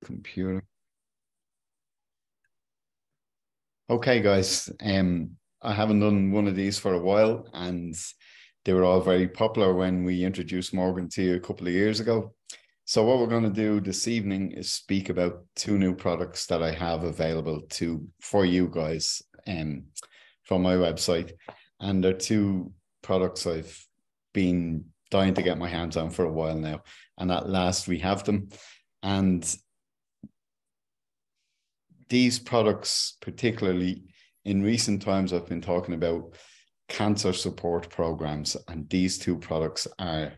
Computer. Okay, guys. I haven't done one of these for a while, and they were all very popular when we introduced Morgan to you a couple of years ago. So what we're going to do this evening is speak about two new products that I have available for you guys from my website. And they're two products I've been dying to get my hands on for a while now. And at last we have them. And these products, particularly in recent times, I've been talking about cancer support programs, and these two products are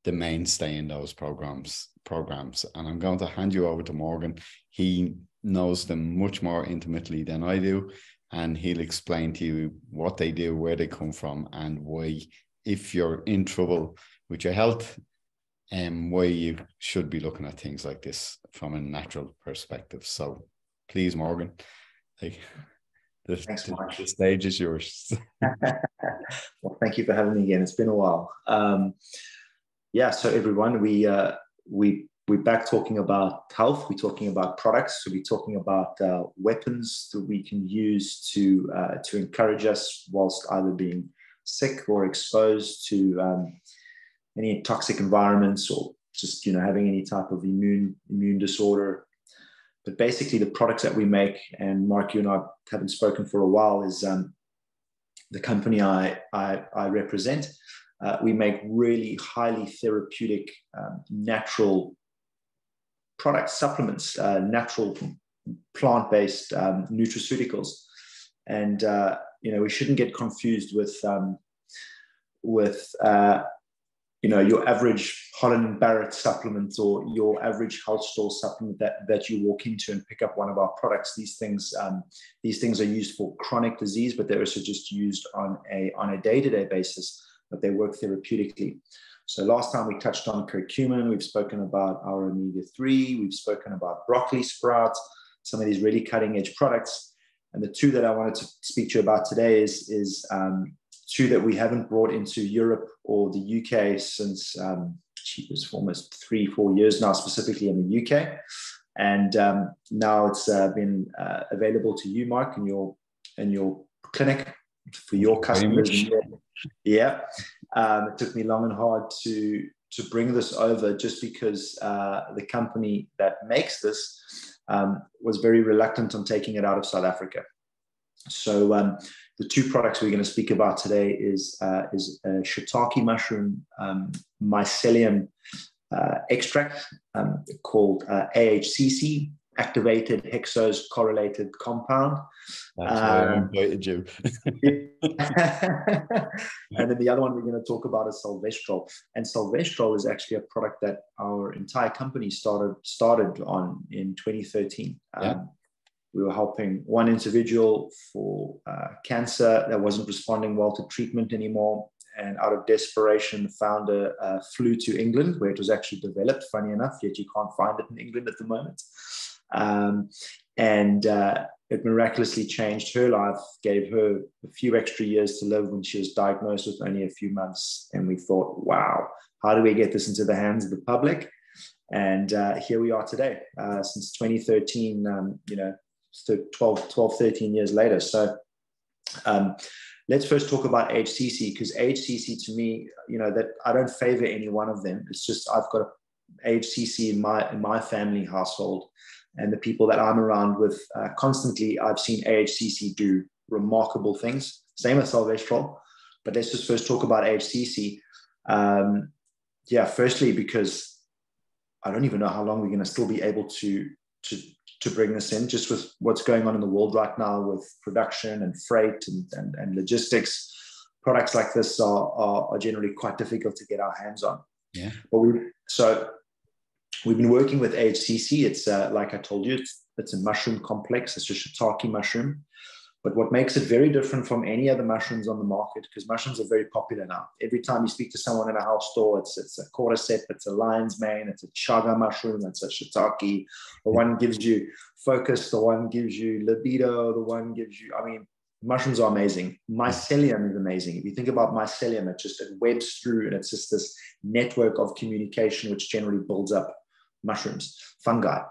the mainstay in those programs. And I'm going to hand you over to Morgan. He knows them much more intimately than I do, and he'll explain to you what they do, where they come from, and why, if you're in trouble with your health, why you should be looking at things like this from a natural perspective. So please, Morgan, Thanks, Mark. The stage is yours. Well, thank you for having me again. It's been a while. So everyone, we're back talking about health. We're talking about products. So we're talking about weapons that we can use to encourage us whilst either being sick or exposed to any toxic environments, or just having any type of immune disorder. But basically, the products that we make, and Mark, you and I haven't spoken for a while, is the company I represent. We make really highly therapeutic, natural products, supplements, natural plant-based nutraceuticals, and we shouldn't get confused with your average Holland & Barrett supplement, or your average health store supplement that you walk into and pick up one of our products. These things are used for chronic disease, but they're also just used on a day-to-day basis, but they work therapeutically. So last time we touched on curcumin, we've spoken about our omega-3, we've spoken about broccoli sprouts, some of these really cutting-edge products. And the two that I wanted to speak to you about today is two that we haven't brought into Europe or the UK since for almost 3-4 years now, specifically in the UK. And now it's been available to you, Mark, in your clinic for your customers. Yeah. It took me long and hard to bring this over, just because the company that makes this was very reluctant on taking it out of South Africa. So the two products we're going to speak about today is shiitake mushroom mycelium extract called AHCC, activated hexose correlated compound. That's why I invited you. And then the other one we're going to talk about is Salvestrol. And Salvestrol is actually a product that our entire company started on in 2013. We were helping one individual for cancer that wasn't responding well to treatment anymore. And out of desperation, the founder flew to England, where it was actually developed, funny enough, yet you can't find it in England at the moment. It miraculously changed her life, gave her a few extra years to live when she was diagnosed with only a few months. And we thought, wow, how do we get this into the hands of the public? And here we are today, since 2013, 12, 13 years later. So let's first talk about AHCC, because AHCC, to me, that I don't favor any one of them. It's just I've got AHCC in my family household, and the people that I'm around with constantly, I've seen AHCC do remarkable things. Same with Salvestrol, but let's just first talk about AHCC. Firstly, because I don't even know how long we're going to still be able to bring this in, just with what's going on in the world right now with production and freight and logistics. Products like this are generally quite difficult to get our hands on. Yeah. But we've been working with AHCC. It's like I told you, it's a mushroom complex. It's a shiitake mushroom. But what makes it very different from any other mushrooms on the market, because mushrooms are very popular now. Every time you speak to someone in a house store, it's a cordyceps, it's a lion's mane, it's a chaga mushroom, it's a shiitake. The one gives you focus, the one gives you libido, the one gives you, mushrooms are amazing. Mycelium is amazing. If you think about mycelium, it webs through, and it's just this network of communication which generally builds up mushrooms, fungi.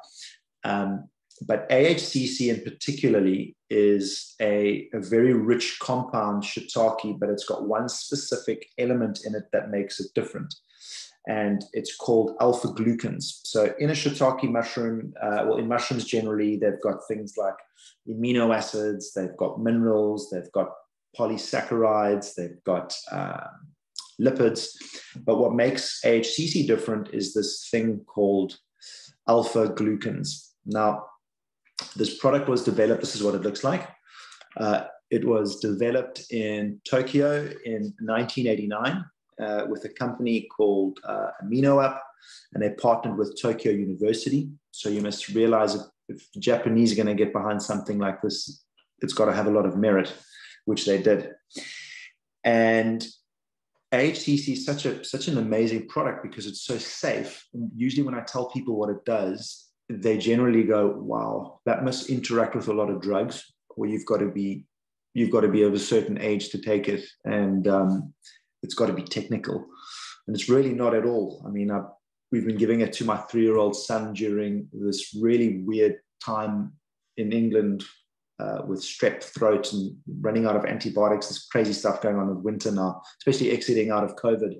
But AHCC in particularly is a very rich compound shiitake, but it's got one specific element in it that makes it different. And it's called alpha glucans. So in a shiitake mushroom, well, in mushrooms generally, they've got things like amino acids, they've got minerals, they've got polysaccharides, they've got lipids. But what makes AHCC different is this thing called alpha glucans. Now, this product was developed, this is what it looks like. It was developed in Tokyo in 1989 with a company called Amino Up, and they partnered with Tokyo University. So you must realize if the Japanese are going to get behind something like this, it's got to have a lot of merit, which they did. And AHCC is such an amazing product because it's so safe. And usually when I tell people what it does, they generally go, wow, that must interact with a lot of drugs, or you've got to be of a certain age to take it, and it's got to be technical. And it's really not at all. I mean, we've been giving it to my 3-year-old son during this really weird time in England with strep throat and running out of antibiotics. There's crazy stuff going on with winter now, especially exiting out of COVID.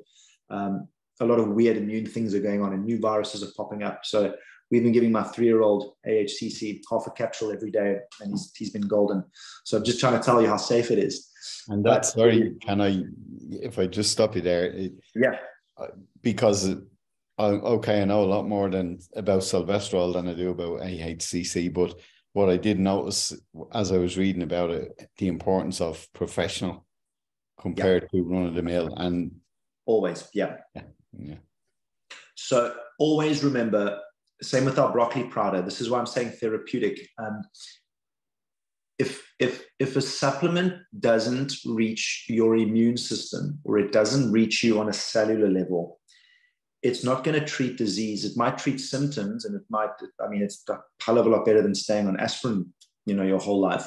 A lot of weird immune things are going on and new viruses are popping up. So we've been giving my 3-year-old AHCC half a capsule every day, and he's been golden. So I'm just trying to tell you how safe it is. And that's very, if I just stop you there? Yeah. Because, okay, I know a lot more about Salvestrol than I do about AHCC, but what I did notice as I was reading about it, the importance of professional compared to run-of-the-mill. And always, yeah. So always remember, same with our broccoli powder. This is why I'm saying therapeutic. If a supplement doesn't reach your immune system, or it doesn't reach you on a cellular level, it's not going to treat disease. It might treat symptoms, and it's a hell of a lot better than staying on aspirin, your whole life.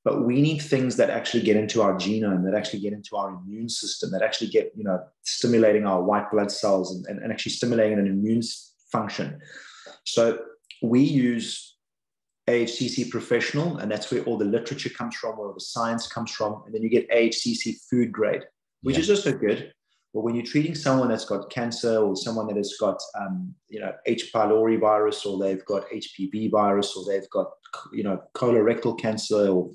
But we need things that actually get into our genome, that actually get into our immune system, that actually get, stimulating our white blood cells and actually stimulating an immune function. So we use AHCC Professional, and that's where all the literature comes from, where all the science comes from. And then you get AHCC food grade, which is also good. But when you're treating someone that's got cancer, or someone that has got, H. pylori virus, or they've got HPV virus, or they've got, colorectal cancer, or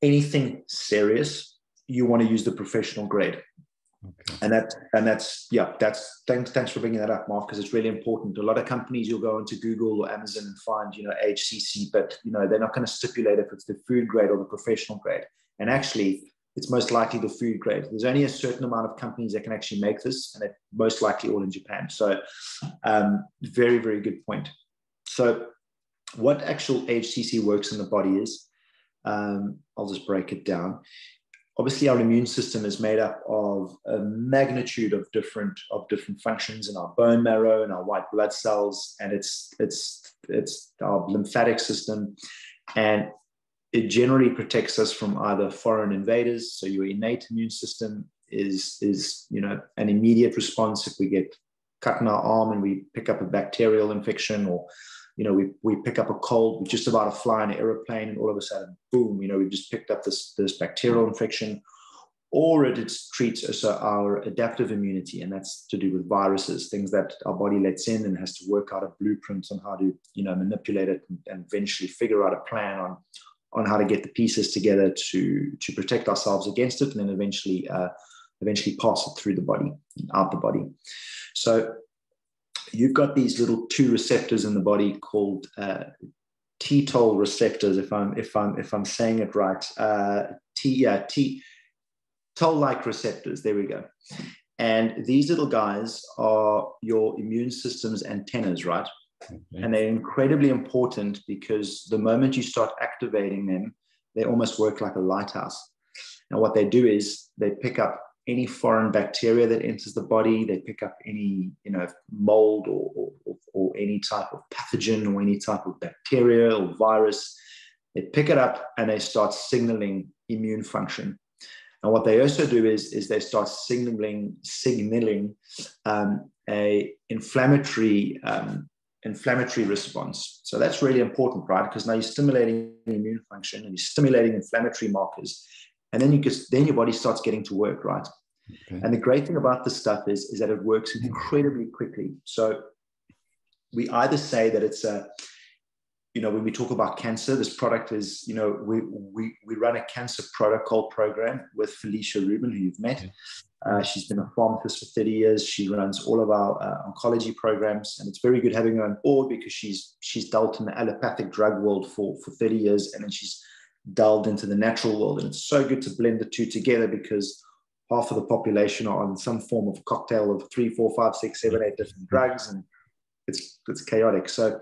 anything serious, you want to use the professional grade. Okay. Thanks for bringing that up, Mark, because it's really important. A lot of companies, you'll go into Google or Amazon and find, AHCC, but, they're not going to stipulate if it's the food grade or the professional grade. And actually, it's most likely the food grade. There's only a certain amount of companies that can actually make this, and they're most likely all in Japan. So very, very good point. So what actual AHCC works in the body is, I'll just break it down. Obviously, our immune system is made up of a magnitude of different functions in our bone marrow and our white blood cells, and it's our lymphatic system, and it generally protects us from either foreign invaders. So your innate immune system is an immediate response if we get cut in our arm and we pick up a bacterial infection, or we pick up a cold, we're just about to fly in an airplane, and all of a sudden, boom, we've just picked up this bacterial infection. Or it treats our adaptive immunity, and that's to do with viruses, things that our body lets in and has to work out a blueprint on how to manipulate it and eventually figure out a plan on how to get the pieces together to protect ourselves against it, and then eventually pass it through the body, out the body. So you've got these little 2 receptors in the body called T-toll receptors, if I'm saying it right. Toll-like receptors. There we go. And these little guys are your immune system's antennas, right? Okay. And they're incredibly important because the moment you start activating them, they almost work like a lighthouse. And what they do is they pick up any foreign bacteria that enters the body. They pick up any, mold or any type of pathogen or any type of bacteria or virus. They pick it up and they start signaling immune function. And what they also do is they start signaling a inflammatory inflammatory response. So that's really important, right? Because now you're stimulating the immune function and you're stimulating inflammatory markers. And then then your body starts getting to work, right? Okay. And the great thing about this stuff is that it works incredibly quickly. So we either say that it's when we talk about cancer, this product is, we run a cancer protocol program with Felicia Rubin, who you've met. She's been a pharmacist for 30 years. She runs all of our oncology programs, and it's very good having her on board because she's dealt in the allopathic drug world for 30 years, and then she's delved into the natural world. And it's so good to blend the two together because half of the population are on some form of cocktail of 3, 4, 5, 6, 7, 8 different drugs, and it's chaotic. So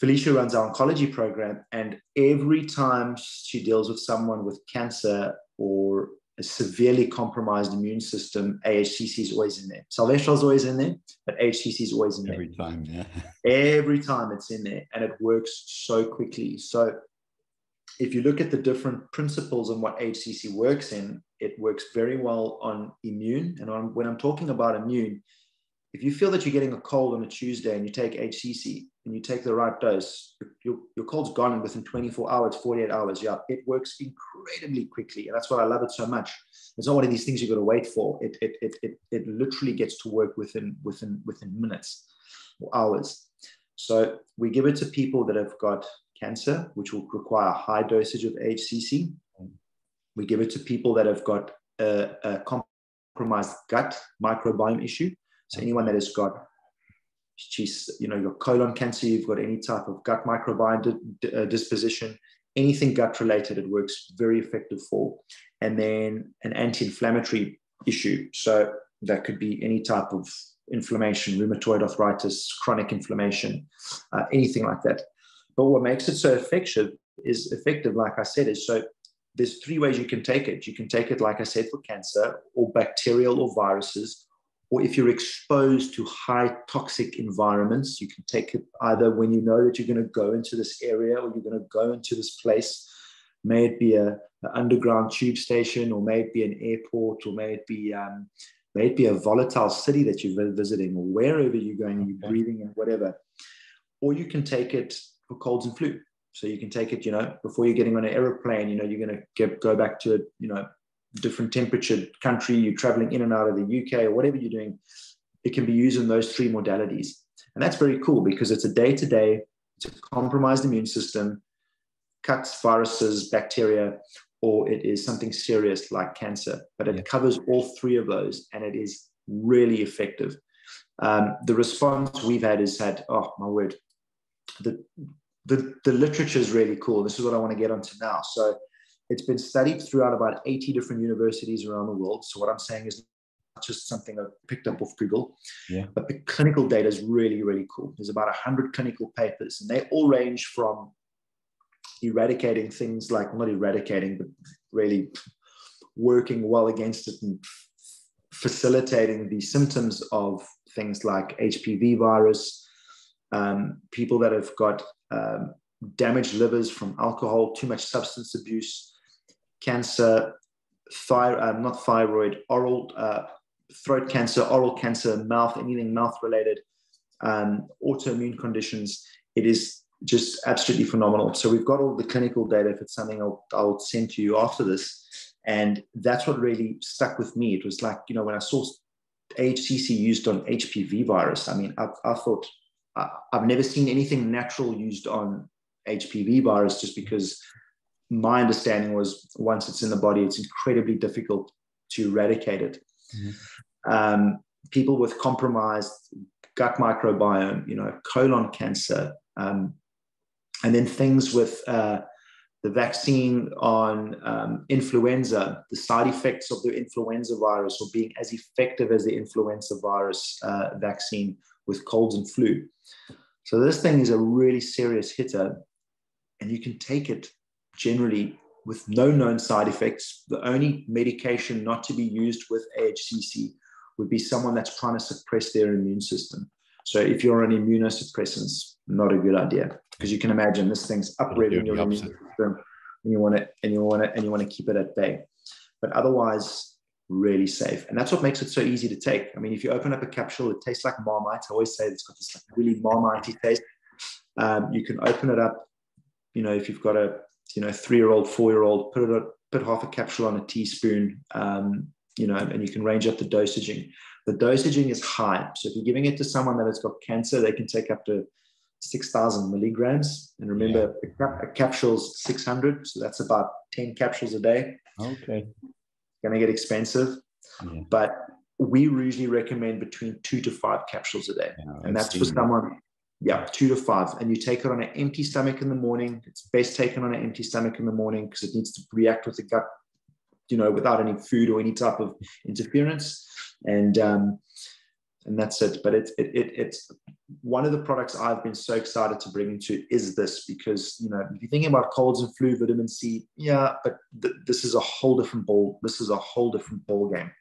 Felicia runs our oncology program, and every time she deals with someone with cancer or a severely compromised immune system, AHCC is always in there. Salvestrol is always in there, but AHCC is always in there. Every time, yeah. Every time it's in there, and it works so quickly. So if you look at the different principles and what AHCC works in, it works very well on immune. And when I'm talking about immune, if you feel that you're getting a cold on a Tuesday and you take HCC and you take the right dose, your cold's gone in within 24 hours, 48 hours. Yeah, it works incredibly quickly. And that's why I love it so much. It's not one of these things you've got to wait for. It literally gets to work within minutes or hours. So we give it to people that have got cancer, which will require a high dosage of HCC. We give it to people that have got a compromised gut microbiome issue. So anyone that has got, your colon cancer, you've got any type of gut microbiome disposition, anything gut related, it works very effective for. And then an anti-inflammatory issue. So that could be any type of inflammation, rheumatoid arthritis, chronic inflammation, anything like that. But what makes it so effective, like I said, is so there's 3 ways you can take it. You can take it, like I said, for cancer or bacterial or viruses. Or if you're exposed to high toxic environments, you can take it either when you know that you're going to go into this area or you're going to go into this place. May it be an underground tube station, or may it be an airport, or may it be a volatile city that you're visiting, or wherever you're going, you're breathing and whatever. Or you can take it for colds and flu. So you can take it, before you're getting on an aeroplane, you're going to go back to different temperature country, you're traveling in and out of the UK or whatever you're doing, it can be used in those 3 modalities. And that's very cool because it's a day-to-day, it's a compromised immune system, cuts, viruses, bacteria, or it is something serious like cancer. But it covers all 3 of those, and it is really effective. The response we've had is oh my word, the literature is really cool. This is what I want to get onto now. So it's been studied throughout about 80 different universities around the world. So what I'm saying is not just something I picked up off Google, but the clinical data is really, really cool. There's about 100 clinical papers, and they all range from eradicating things like, not eradicating, but really working well against it and facilitating the symptoms of things like HPV virus, people that have got damaged livers from alcohol, too much substance abuse, cancer, not thyroid, oral throat cancer, oral cancer, mouth, anything mouth related, autoimmune conditions. It is just absolutely phenomenal. So we've got all the clinical data. If it's something I'll send to you after this. And that's what really stuck with me. It was like, when I saw AHCC used on HPV virus, I mean, I thought, I've never seen anything natural used on HPV virus, just because my understanding was once it's in the body, it's incredibly difficult to eradicate it. People with compromised gut microbiome, colon cancer, and then things with the vaccine on influenza, the side effects of the influenza virus, or being as effective as the influenza virus vaccine with colds and flu. So this thing is a really serious hitter, and you can take it generally with no known side effects. The only medication not to be used with AHCC would be someone that's trying to suppress their immune system. So if you're on immunosuppressants, not a good idea, because you can imagine this thing's upregulating your immune system, and you want to keep it at bay. But otherwise, really safe. And that's what makes it so easy to take. I mean, if you open up a capsule, it tastes like Marmite. I always say it's got this like really Marmite taste. You can open it up, if you've got a 3-year-old, 4-year-old, put half a capsule on a teaspoon, and you can range up the dosaging. The dosaging is high. So if you're giving it to someone that has got cancer, they can take up to 6,000 milligrams. And remember, a capsule's 600. So that's about 10 capsules a day. Okay. Going to get expensive. Yeah. But we usually recommend between 2 to 5 capsules a day. Yeah, and that's for someone, 2 to 5. And you take it on an empty stomach in the morning. It's best taken on an empty stomach in the morning because it needs to react with the gut, without any food or any type of interference. And that's it. But it's one of the products I've been so excited to bring into is this, because if you're thinking about colds and flu, vitamin C, but this is a whole different ball. This is a whole different ball game.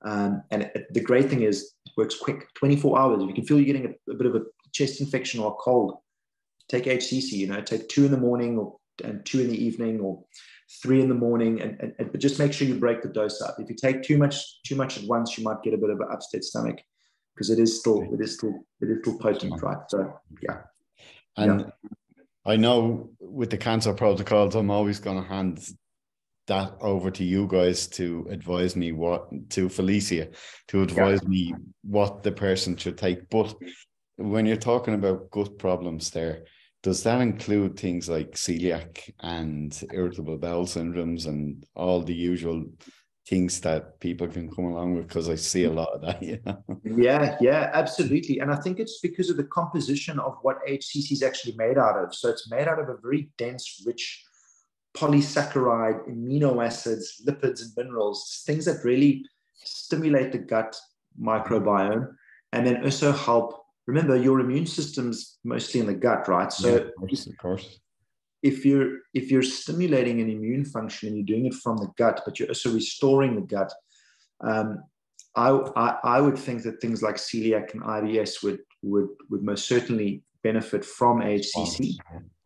And the great thing is it works quick, 24 hours. If you can feel you're getting a bit of a chest infection or a cold, take AHCC. Take 2 in the morning and 2 in the evening, or 3 in the morning, but just make sure you break the dose up. If you take too much at once, you might get a bit of an upset stomach, because it is still potent, right? So and I know with the cancer protocols, I'm always going to hand that over to you guys to advise me to Felicia to advise me what the person should take. But when you're talking about gut problems there, does that include things like celiac and irritable bowel syndromes and all the usual things that people can come along with? Because I see a lot of that, Yeah, absolutely. And I think it's because of the composition of what AHCC is actually made out of. So it's made out of a very dense, rich polysaccharide, amino acids, lipids, and minerals, things that really stimulate the gut microbiome and then also help. Remember, your immune system's mostly in the gut, right? So of course. If you're stimulating an immune function and you're doing it from the gut, but you're also restoring the gut, I would think that things like celiac and IBS would most certainly benefit from AHCC.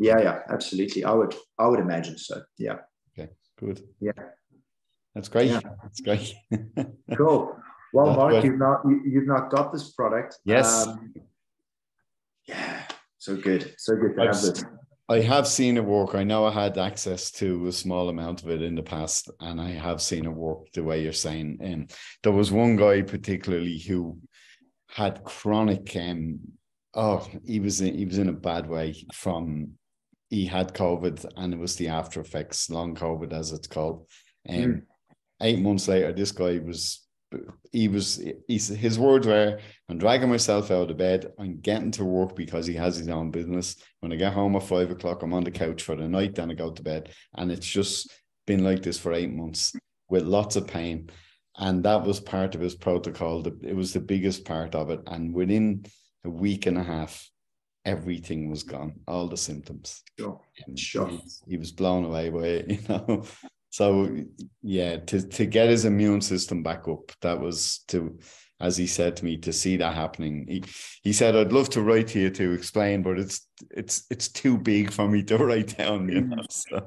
Yeah, absolutely. I would imagine so. Yeah. Okay, good. Yeah. That's great. Yeah. That's great. Cool. Well, Mark, you've not got this product. Yes. Yeah. So good to have this. I have seen it work. I know I had access to a small amount of it in the past, and I have seen it work the way you're saying. And there was one guy particularly who had chronic. He was in a bad way he had COVID, and it was the after effects, long COVID as it's called. 8 months later, this guy his words were, I'm dragging myself out of bed, I'm getting to work because he has his own business. When I get home at 5 o'clock, I'm on the couch for the night, then I go to bed. And it's just been like this for 8 months with lots of pain. And that was part of his protocol. It was the biggest part of it. And within a week and a half, everything was gone, all the symptoms. Sure. He was blown away by it, So to get his immune system back up, that was as he said to me, to see that happening. He said, I'd love to write to you to explain, but it's too big for me to write down, So.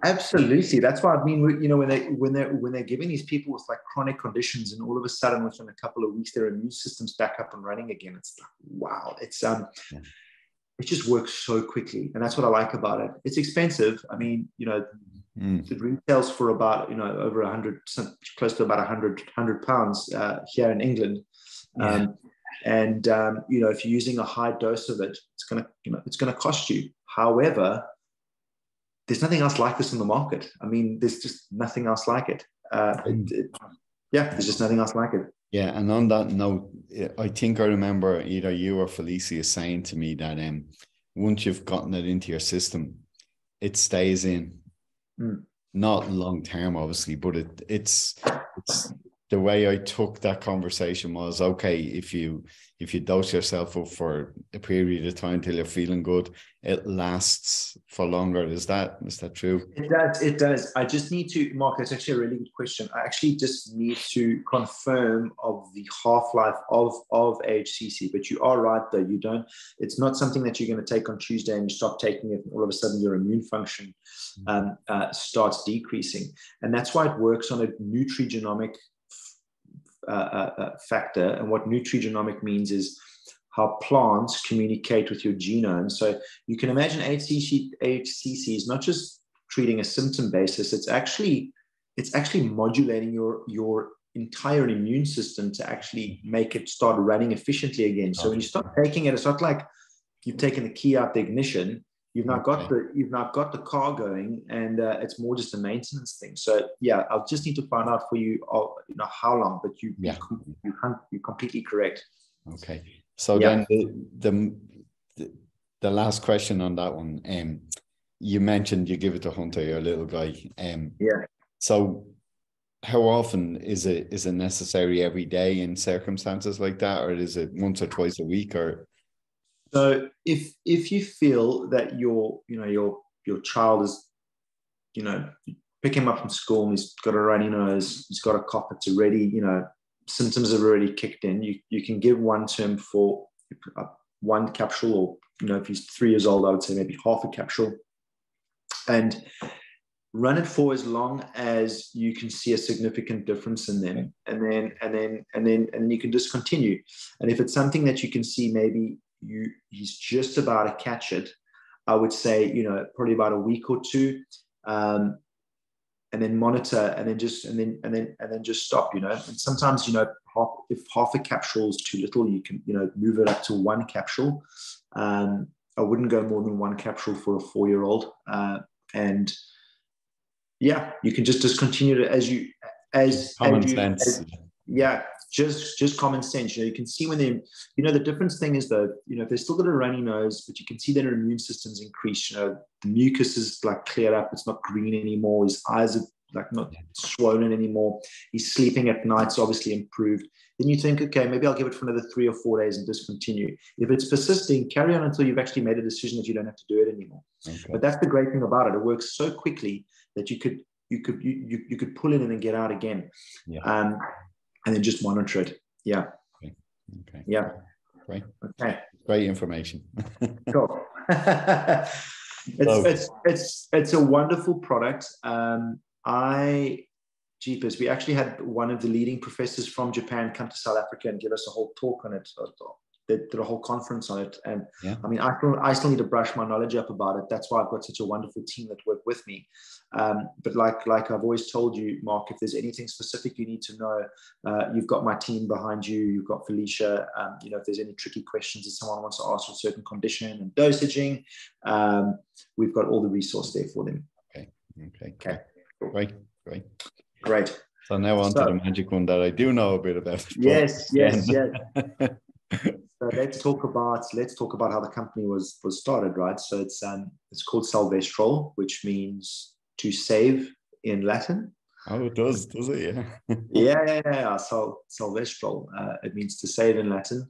Absolutely. That's why I mean, when they're giving these people with like chronic conditions, and all of a sudden within a couple of weeks their immune system's back up and running again, it's like, wow, it just works so quickly. And that's what I like about it. It's expensive. I mean, it retails for about, over 100, close to about 100 pounds here in England. And if you're using a high dose of it, it's going to cost you. However, there's nothing else like this in the market. I mean, there's just nothing else like it. There's just nothing else like it. Yeah, and on that note, I think I remember either you or Felicia saying to me that once you've gotten it into your system, it stays in. Not long term, obviously, but it's the way I took that conversation was, okay, if you dose yourself up for a period of time till you're feeling good, it lasts for longer. Is that true? It does. I just need to, Mark, that's actually a really good question. I actually just need to confirm of the half-life of AHCC, but you are right though. It's not something that you're going to take on Tuesday and you stop taking it and all of a sudden your immune function starts decreasing. And that's why it works on a nutrigenomic factor. And what nutrigenomic means is how plants communicate with your genome. So you can imagine AHCC is not just treating a symptom basis. It's actually modulating your entire immune system to actually make it start running efficiently again. So when you start taking it, it's not like you've taken the key out the ignition. You've now got the car going, and it's more just a maintenance thing. So yeah, I'll just need to find out for you, how long. But you're completely correct. Okay. So then the last question on that one, you mentioned you give it to Hunter, your little guy. So how often is it necessary every day in circumstances like that, or is it once or twice a week? Or so if you feel that your child is, pick him up from school and he's got a runny nose, he's got a cough, it's already, symptoms have already kicked in, you can give one to him for one capsule, or if he's 3 years old, I would say maybe half a capsule, and run it for as long as you can see a significant difference in them, and then you can discontinue. And if it's something that you can see maybe he's just about to catch it, I would say probably about a week or two, and then monitor, and then just stop. And sometimes if half a capsule is too little, you can move it up to one capsule. I wouldn't go more than one capsule for a 4-year-old, and yeah, you can just discontinue it as common sense. Just common sense. You can see when they, the difference thing is though, if they've still got a runny nose, but you can see that their immune system's increased. The mucus is like cleared up; it's not green anymore. His eyes are like not swollen anymore. He's sleeping at night, it's obviously improved. Then you think, okay, maybe I'll give it for another 3 or 4 days and discontinue. If it's persisting, carry on until you've actually made a decision that you don't have to do it anymore. Okay. But that's the great thing about it. It works so quickly that you could pull in and then get out again. And then just monitor it. Yeah. Okay. Yeah. Great. Okay. Great information. Cool. It's a wonderful product. Jeepers, we actually had one of the leading professors from Japan come to South Africa and give us a whole talk on it. They did a whole conference on it. And I mean, I still need to brush my knowledge up about it. That's why I've got such a wonderful team that work with me. But like I've always told you, Mark, if there's anything specific you need to know, you've got my team behind you. You've got Felicia. If there's any tricky questions that someone wants to ask for a certain condition and dosaging, we've got all the resource there for them. Okay. Cool. Great. So now on to the magic one that I do know a bit about. Yes. So let's talk about how the company was started, right? So it's called Salvestrol, which means to save in Latin. Oh, it does it? Yeah. Yeah. Salvestrol. It means to save in Latin,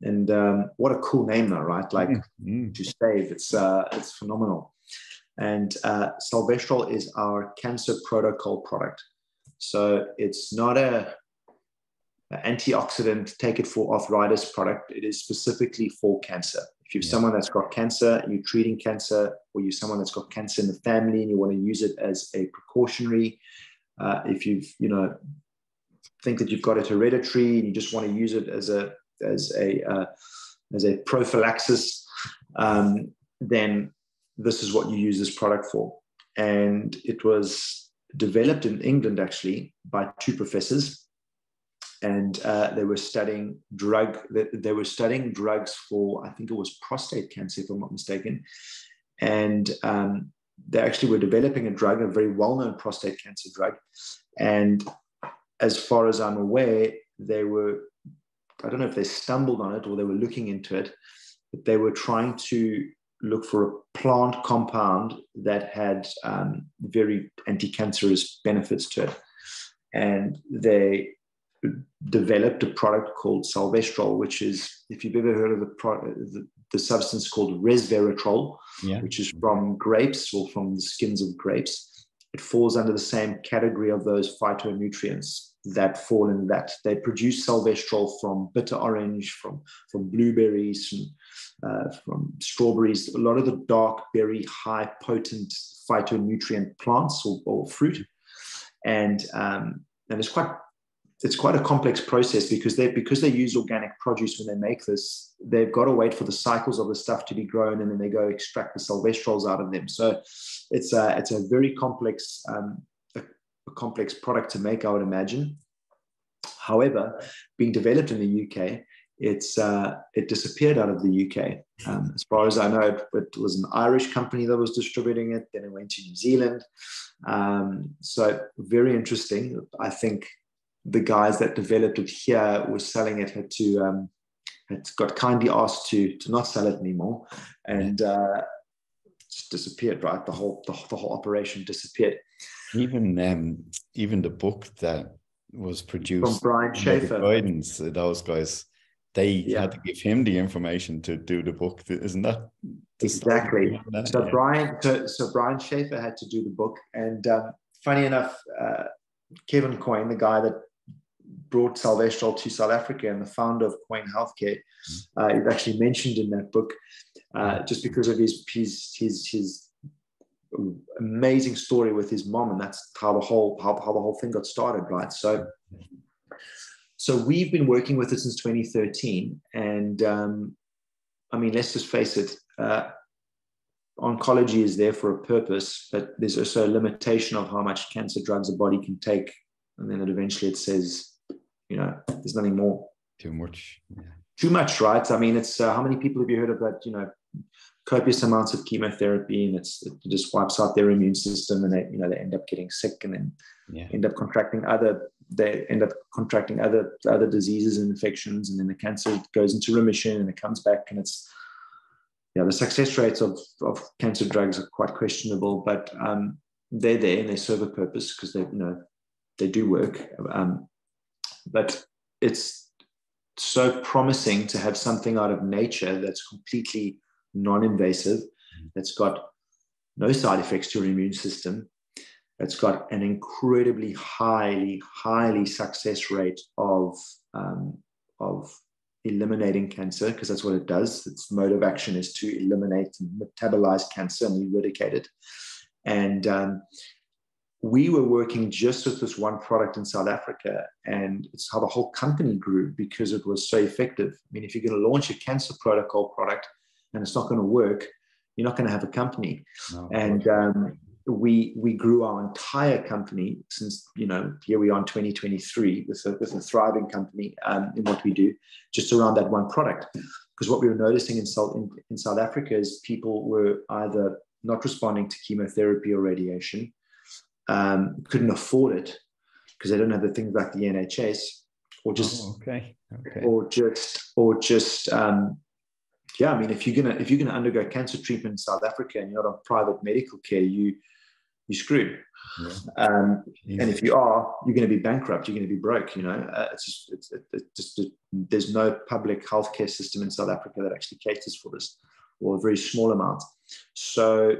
and what a cool name, though, right? Like to save. It's phenomenal. And Salvestrol is our cancer protocol product. So it's not an antioxidant, take it for arthritis product. It is specifically for cancer. If you're someone that's got cancer, you're treating cancer, or you're someone that's got cancer in the family and you want to use it as a precautionary, if you've, think that you've got it hereditary and you just want to use it as a prophylaxis, then this is what you use this product for. And it was developed in England, actually, by 2 professors, and they were studying drugs for, I think it was prostate cancer, if I'm not mistaken, and they actually were developing a drug, a very well-known prostate cancer drug, and as far as I'm aware, I don't know if they stumbled on it or they were looking into it, but they were trying to look for a plant compound that had very anti-cancerous benefits to it. And they developed a product called Salvestrol, which is, if you've ever heard of the substance called resveratrol, which is from grapes or from the skins of grapes. It falls under the same category of those phytonutrients that fall in that. They produce Salvestrol from bitter orange, from blueberries, from strawberries, a lot of the dark berry, high potent phytonutrient plants or fruit. And it's quite a complex process because they use organic produce when they make this. They've got to wait for the cycles of the stuff to be grown, and then they go extract the Salvestrols out of them. So it's a very complex complex product to make, I would imagine. However, being developed in the UK, it disappeared out of the UK. As far as I know, it was an Irish company that was distributing it. Then it went to New Zealand. So very interesting. I think the guys that developed it here were selling it had got kindly asked to not sell it anymore, and just disappeared. Right, the whole operation disappeared. Even the book that was produced from Brian Schaefer, guidance, those guys, they had to give him the information to do the book. Isn't that exactly? So Brian Schaefer had to do the book, and funny enough, Kevin Coyne, the guy that brought Salvestrol to South Africa and the founder of Coyne Healthcare, is actually mentioned in that book, just because of his amazing story with his mom, and that's how the whole thing got started, right? So we've been working with it since 2013, and I mean, let's just face it, oncology is there for a purpose, but there's also a limitation of how much cancer drugs a body can take, and then eventually it says, there's nothing more. Too much. Yeah. Too much, right? I mean, it's how many people have you heard of that? Copious amounts of chemotherapy, and it just wipes out their immune system, and they end up getting sick, and then end up contracting other diseases and infections, and then the cancer goes into remission and it comes back, and it's the success rates of cancer drugs are quite questionable, but they're there and they serve a purpose because they do work. But it's so promising to have something out of nature that's completely non-invasive, that's got no side effects to your immune system, that's got an incredibly highly success rate of eliminating cancer, because that's what it does. Its mode of action is to eliminate and metabolize cancer and eradicate it. And we were working just with this one product in South Africa, and it's how the whole company grew because it was so effective. I mean, if you're going to launch a cancer protocol product and it's not going to work, you're not going to have a company. No, and we grew our entire company since, here we are in 2023 with a thriving company in what we do, just around that one product. Because what we were noticing in South Africa is people were either not responding to chemotherapy or radiation, couldn't afford it because they don't have the things like the NHS, or just I mean, if you're gonna undergo cancer treatment in South Africa and you're not on private medical care, you're screwed. And if you are, you're going to be bankrupt. You're going to be broke. It's just there's no public healthcare system in South Africa that actually caters for this, or a very small amount. So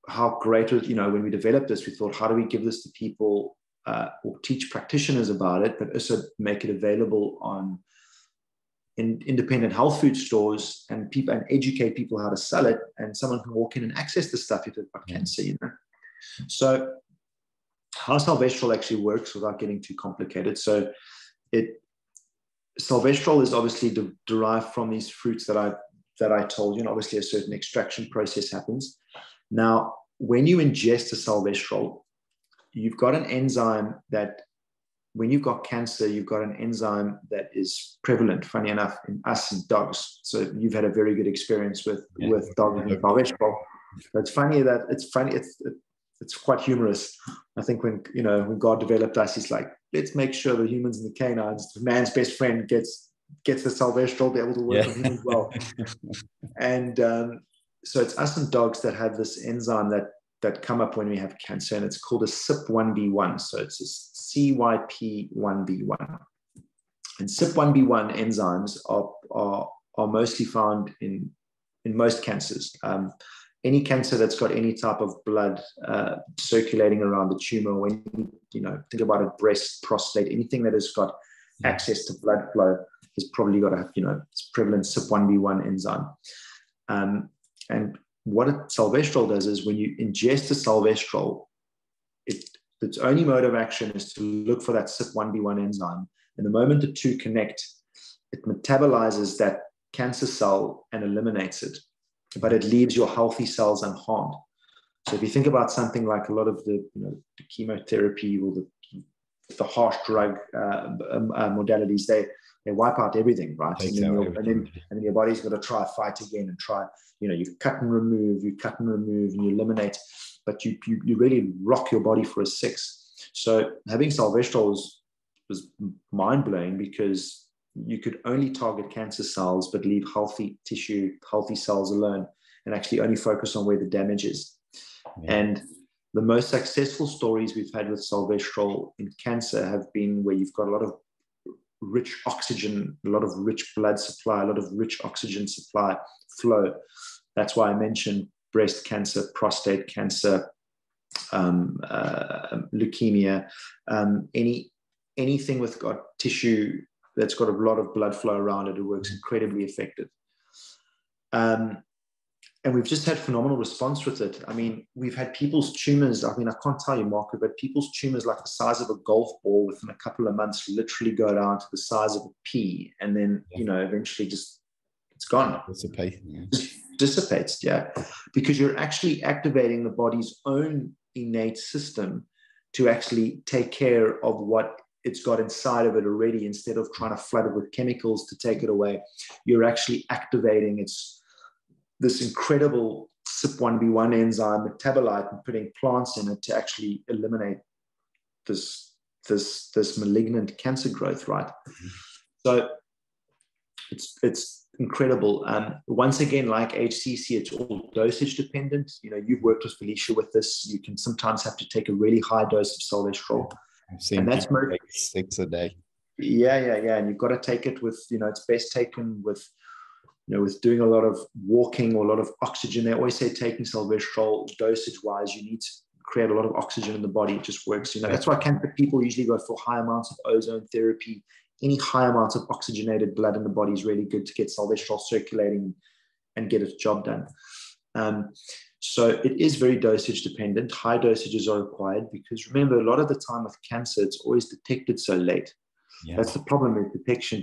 how great was, when we developed this, we thought, how do we give this to people or teach practitioners about it, but also make it available in independent health food stores and educate people how to sell it, and someone can walk in and access the stuff if they've got cancer, So how Salvestrol actually works, without getting too complicated. So Salvestrol is obviously derived from these fruits that I told you, and obviously a certain extraction process happens. Now, when you ingest a Salvestrol, you've got an enzyme that, when you've got cancer, you've got an enzyme that is prevalent, funny enough, in us and dogs. So you've had a very good experience with dogs and Salvestrol. So it's quite humorous. I think when God developed us, he's like, let's make sure the humans and the canines, the man's best friend, gets the Salvestrol, be able to work on him as well. And so it's us and dogs that have this enzyme that that come up when we have cancer, and it's called a CYP1B1. So it's a CYP1B1. And CYP1B1 enzymes are mostly found in most cancers. Any cancer that's got any type of blood circulating around the tumor, when think about it, breast, prostate, anything that has got access to blood flow has probably got to have, it's prevalent CYP1B1 enzyme. And what salvestrol does is when you ingest a salvestrol, its only mode of action is to look for that CYP1B1 enzyme. And the moment the two connect, it metabolizes that cancer cell and eliminates it, but it leaves your healthy cells unharmed. So if you think about something like a lot of the chemotherapy or the harsh drug modalities, they wipe out everything, right? And then your body's got to try fight again and try, you cut and remove, and you eliminate, but you really rock your body for a 6. So having salvestrol was mind-blowing, because you could only target cancer cells but leave healthy tissue, healthy cells alone, and actually only focus on where the damage is. Yeah. And the most successful stories we've had with salvestrol in cancer have been where you've got a lot of rich oxygen, a lot of rich blood supply, a lot of rich oxygen supply flow. That's why I mentioned breast cancer, prostate cancer, leukemia, anything with got tissue that's got a lot of blood flow around it. It works incredibly effective. And we've just had phenomenal response with it. I mean, we've had people's tumors. I mean, I can't tell you, Marco, but people's tumors like the size of a golf ball within a couple of months literally go down to the size of a pea. And then, eventually just, it's gone. Dissipates, yeah. Because you're actually activating the body's own innate system to actually take care of what it's got inside of it already. Instead of trying to flood it with chemicals to take it away, you're actually activating this incredible CYP1B1 enzyme metabolite and putting plants in it to actually eliminate this malignant cancer growth, right? Mm-hmm. So it's incredible. Once again, like AHCC, it's all dosage dependent. You've worked with Felicia with this. You can sometimes have to take a really high dose of salvestrol. I've seen people take 6 a day. Yeah. And you've got to take it with, it's best taken with, with doing a lot of walking or a lot of oxygen. They always say taking salvestrol dosage-wise, you need to create a lot of oxygen in the body. It just works. That's why cancer people usually go for high amounts of ozone therapy. Any high amounts of oxygenated blood in the body is really good to get salvestrol circulating and get its job done. So it is very dosage dependent. High dosages are required because, remember, a lot of the time with cancer, it's always detected so late. Yeah. That's the problem with detection,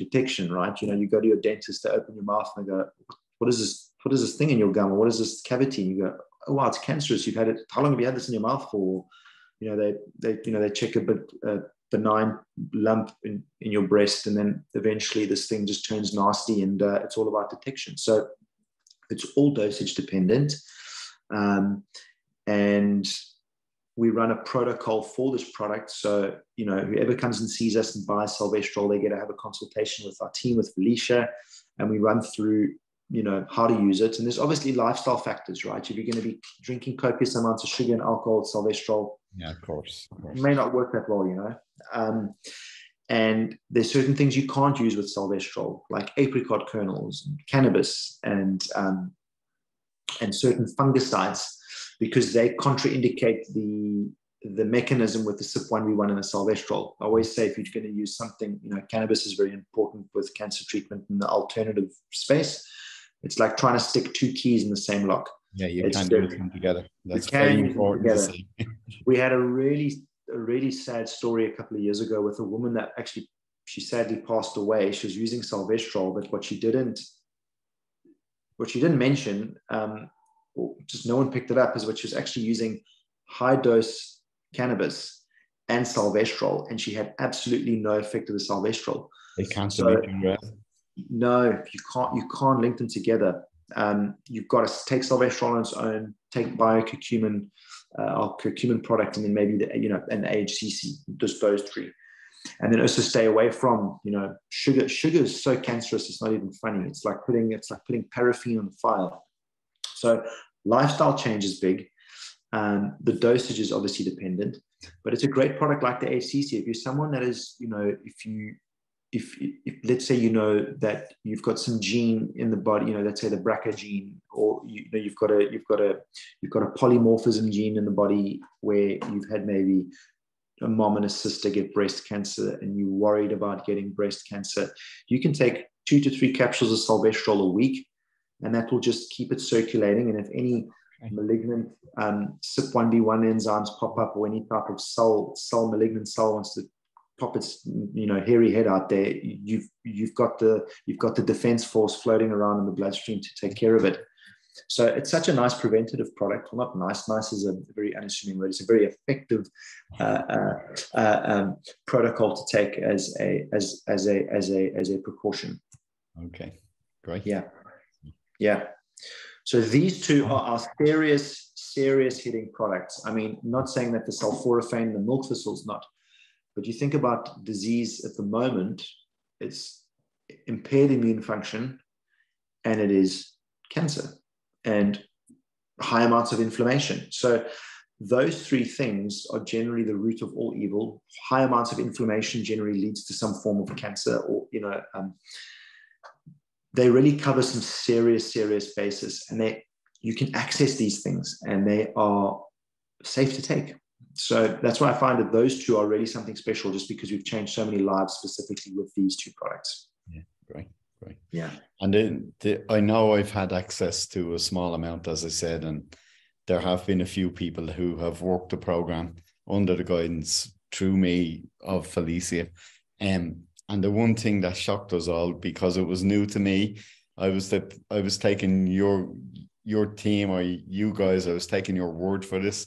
right? You go to your dentist to open your mouth and they go, what is this? What is this thing in your gum? Or what is this cavity? And you go, oh, wow, it's cancerous. You've had it. How long have you had this in your mouth for? They check a benign lump in your breast, and then eventually this thing just turns nasty, and it's all about detection. So it's all dosage dependent. And we run a protocol for this product. So, whoever comes and sees us and buys salvestrol, they get to have a consultation with our team, with Felicia, and we run through, how to use it. And there's obviously lifestyle factors, right? If you're going to be drinking copious amounts of sugar and alcohol, salvestrol, yeah, of course. may not work that well, and there's certain things you can't use with salvestrol, like apricot kernels and cannabis and certain fungicides, because they contraindicate the mechanism with the CYP1B1 and the salvestrol. I always say, if you're going to use something, cannabis is very important with cancer treatment in the alternative space. It's like trying to stick 2 keys in the same lock. Yeah, you can't do them together. That's very important to see. We had a really sad story a couple of years ago with a woman that actually, she sadly passed away. She was using salvestrol, but what she didn't mention, or just no one picked it up, is what she was actually using high dose cannabis and salvestrol, and she had absolutely no effect of the salvestrol. They cancel it. No, you can't link them together. You've got to take salvestrol on its own, take bio-curcumin, our curcumin product, and then maybe an AHCC, just those 3. And then also stay away from, sugar. Sugar is so cancerous, it's not even funny. It's like putting paraffin on the fire. So lifestyle change is big. The dosage is obviously dependent, but it's a great product like the AHCC. If you're someone that is, if let's say that you've got some gene in the body, let's say the BRCA gene, or you've got a polymorphism gene in the body where you've had maybe a mom and a sister get breast cancer and you're worried about getting breast cancer, you can take 2 to 3 capsules of Salvestrol a week, and that will just keep it circulating. And if any malignant CYP1B1 enzymes pop up, or any type of malignant cell wants to pop its hairy head out there, you've got the defense force floating around in the bloodstream to take care of it. So it's such a nice preventative product. Well, not nice. Nice is a very unassuming word. It's a very effective protocol to take as a precaution. Okay, great. Yeah. So these two are serious hitting products. I mean, not saying that the sulforaphane, the milk thistle is not, but you think about disease at the moment, it's impaired immune function, and it is cancer and high amounts of inflammation. So those 3 things are generally the root of all evil. High amounts of inflammation generally leads to some form of cancer, or they really cover some serious basis, and you can access these things, and they are safe to take. So that's why I find that those 2 are really something special, just because we've changed so many lives specifically with these 2 products. Yeah, great. Yeah. And then I know I've had access to a small amount, as I said, and there have been a few people who have worked the program under the guidance through me of Felicia. And the one thing that shocked us all, because it was new to me, I was taking your team, or you guys, I was taking your word for this,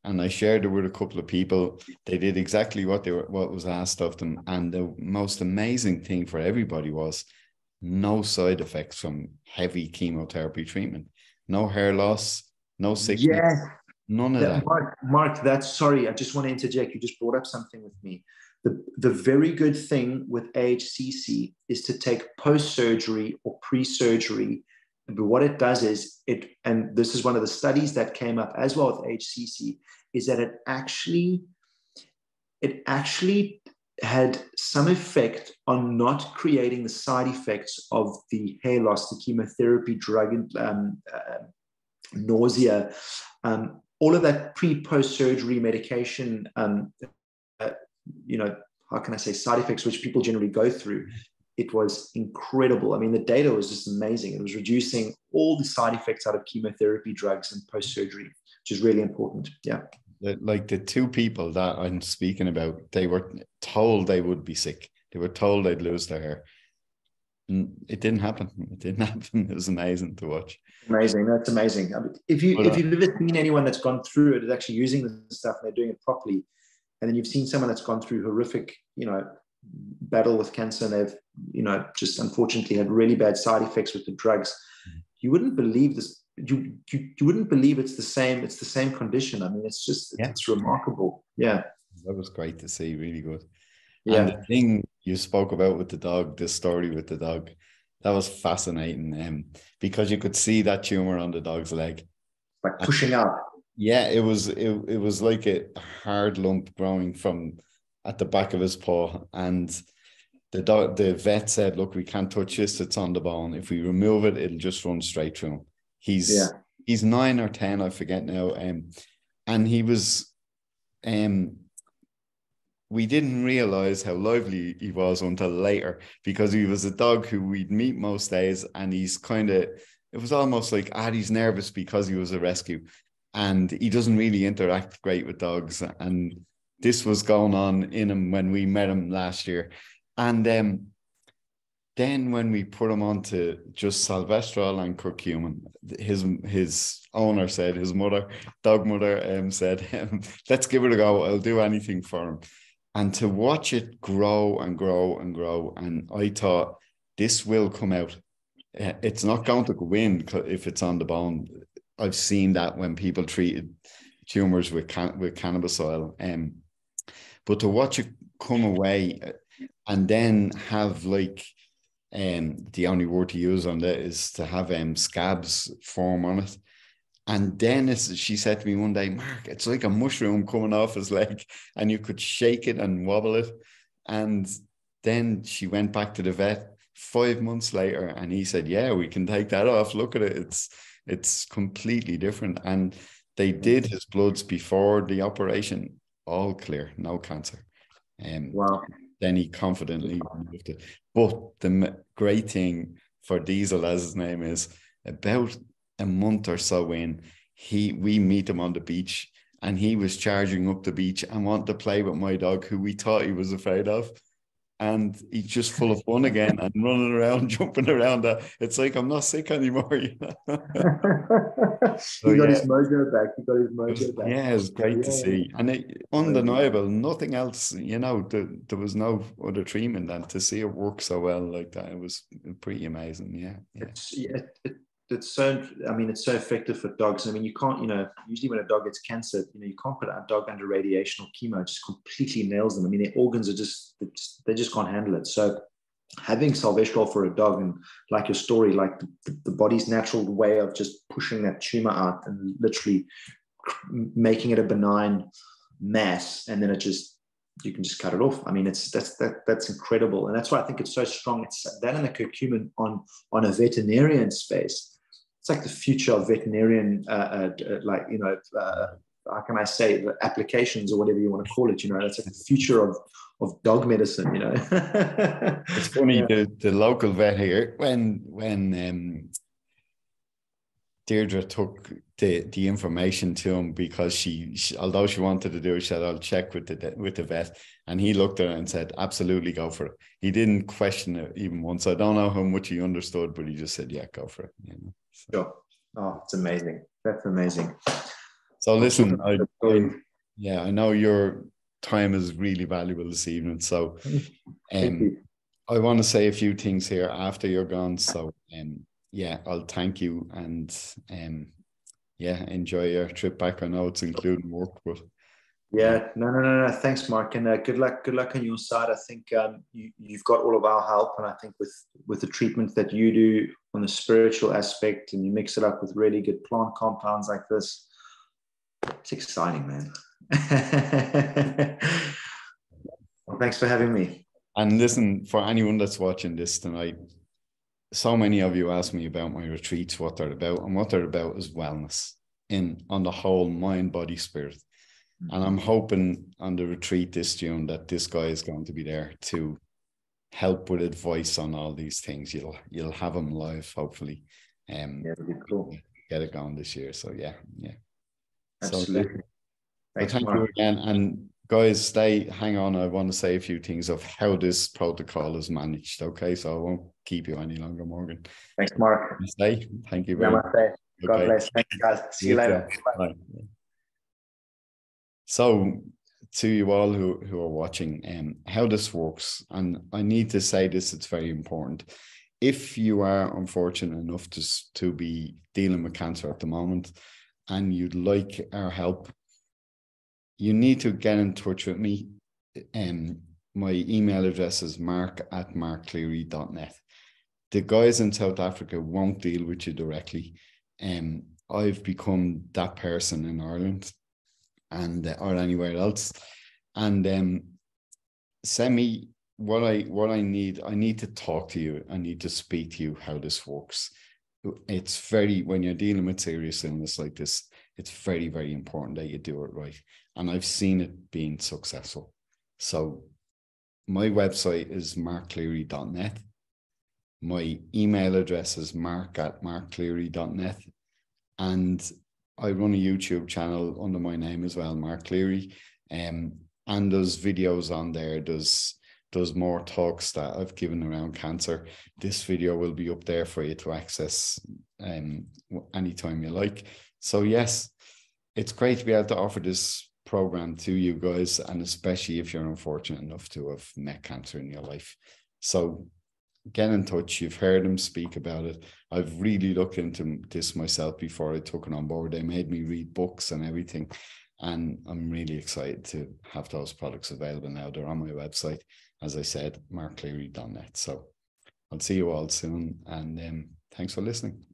and I shared it with a couple of people. They did exactly what was asked of them, and the most amazing thing for everybody was no side effects from heavy chemotherapy treatment, no hair loss, no sickness, none of that. Mark, sorry, I just want to interject. You just brought up something with me. The very good thing with AHCC is to take post-surgery or pre-surgery. But what it does is and this is one of the studies that came up as well with AHCC, is that it actually had some effect on not creating the side effects of the hair loss, the chemotherapy, drug, nausea, all of that post-surgery medication, how can I say, side effects, which people generally go through. It was incredible. I mean, the data was just amazing. It was reducing all the side effects out of chemotherapy drugs and post-surgery, which is really important. Yeah. Like the 2 people that I'm speaking about, they were told they would be sick. They were told they'd lose their hair. It didn't happen. It was amazing to watch. Amazing. That's amazing. I mean, if you've ever seen anyone that's gone through it, is actually using the stuff and they're doing it properly, and then you've seen someone that's gone through horrific, battle with cancer, and they've, just unfortunately had really bad side effects with the drugs, you wouldn't believe this. You wouldn't believe it's the same condition. I mean, it's remarkable. Yeah. That was great to see. Really good. Yeah. And the thing you spoke about with the dog, this story with the dog, that was fascinating. Because you could see that tumor on the dog's leg, like pushing out. Yeah, it was like a hard lump growing from at the back of his paw, and the vet said, "Look, we can't touch this; it's on the bone. If we remove it, it'll just run straight through him." He's 9 or 10, I forget now. And he was, we didn't realize how lively he was until later, because he was a dog who we'd meet most days, and it was almost like, he's nervous because he was a rescue, and he doesn't really interact great with dogs. And this was going on in him when we met him last year. And then when we put him onto just Salvestrol and curcumin, his owner said, his dog mother said, let's give it a go. I'll do anything for him. And to watch it grow and grow and grow, and I thought, this will come out. It's not going to go in if it's on the bone. I've seen that when people treated tumors with cannabis oil. But to watch it come away and then have the only word to use on that is to have scabs form on it. And then she said to me one day, Mark, it's like a mushroom coming off his leg, and you could shake it and wobble it. And then she went back to the vet 5 months later, and he said, yeah, we can take that off. Look at it. It's completely different. And they did his bloods before the operation, all clear, no cancer. Wow. Then he confidently removed it. But the great thing for Diesel, as his name is, about a month or so in, we meet him on the beach, and he was charging up the beach and wanted to play with my dog, who we thought he was afraid of. And he's just full of fun again and running around, jumping around. It's like, I'm not sick anymore. You know? He got his mojo back. He got his mojo back. Yeah, it was great to see. And undeniable, nothing else, you know, there was no other treatment, and to see it work so well like that, it was pretty amazing. Yeah. It's so, I mean, it's so effective for dogs. I mean, you can't, usually when a dog gets cancer, you can't put a dog under radiation or chemo. It just completely nails them. I mean, their organs are they just can't handle it. So having Salvestrol for a dog, and like your story, like the body's natural way of just pushing that tumor out and literally making it a benign mass, and then you can just cut it off. I mean, that's incredible. And that's why I think it's so strong. It's that and the curcumin on a veterinarian space. It's like the future of veterinarian, how can I say, applications or whatever you want to call it. It's like the future of dog medicine. It's funny, the local vet here, when Deirdre took the information to him, because she although she wanted to do it, she said, I'll check with the vet, and he looked at her and said, absolutely, go for it. He didn't question it even once. I don't know how much he understood, but he just said, yeah, go for it. So. Sure. Oh, it's amazing. That's amazing. So listen, I know your time is really valuable this evening. So I want to say a few things here after you're gone. So I'll thank you, and enjoy your trip back. I know it's including work, but no. Thanks, Mark, and good luck on your side. I think you've got all of our help, and I think with the treatment that you do on the spiritual aspect, and you mix it up with really good plant compounds like this, it's exciting, man. Well, thanks for having me. And listen, for anyone that's watching this tonight, so many of you ask me about my retreats, what they're about, and what they're about is wellness on the whole mind, body, spirit. And I'm hoping on the retreat this June that this guy is going to be there to help with advice on all these things. You'll have him live, hopefully. That'd be cool. Get it going this year. So yeah. Absolutely. Thanks, thank you again. And guys, hang on. I want to say a few things of how this protocol is managed. Okay, so I won't keep you any longer, Morgan. Thanks, Mark. Thank you very much. God bless. Thanks, guys. See you later. Bye. So, to you all who are watching, how this works, and I need to say this, it's very important. If you are unfortunate enough to be dealing with cancer at the moment, and you'd like our help, you need to get in touch with me. My email address is mark@markcleary.net. The guys in South Africa won't deal with you directly. I've become that person in Ireland or anywhere else. And send me what I need. I need to talk to you. I need to speak to you how this works. It's when you're dealing with serious illness like this, it's very, very important that you do it right. And I've seen it being successful. So my website is markcleary.net. My email address is mark@markcleary.net. And I run a YouTube channel under my name as well, Mark Cleary. And there's videos on there. There's more talks that I've given around cancer. This video will be up there for you to access anytime you like. So yes, it's great to be able to offer this program to you guys, and especially if you're unfortunate enough to have met cancer in your life. So get in touch. You've heard them speak about it. I've really looked into this myself before I took it on board. They made me read books and everything, and I'm really excited to have those products available now. They're on my website, as I said, markcleary.net. So I'll see you all soon, and thanks for listening.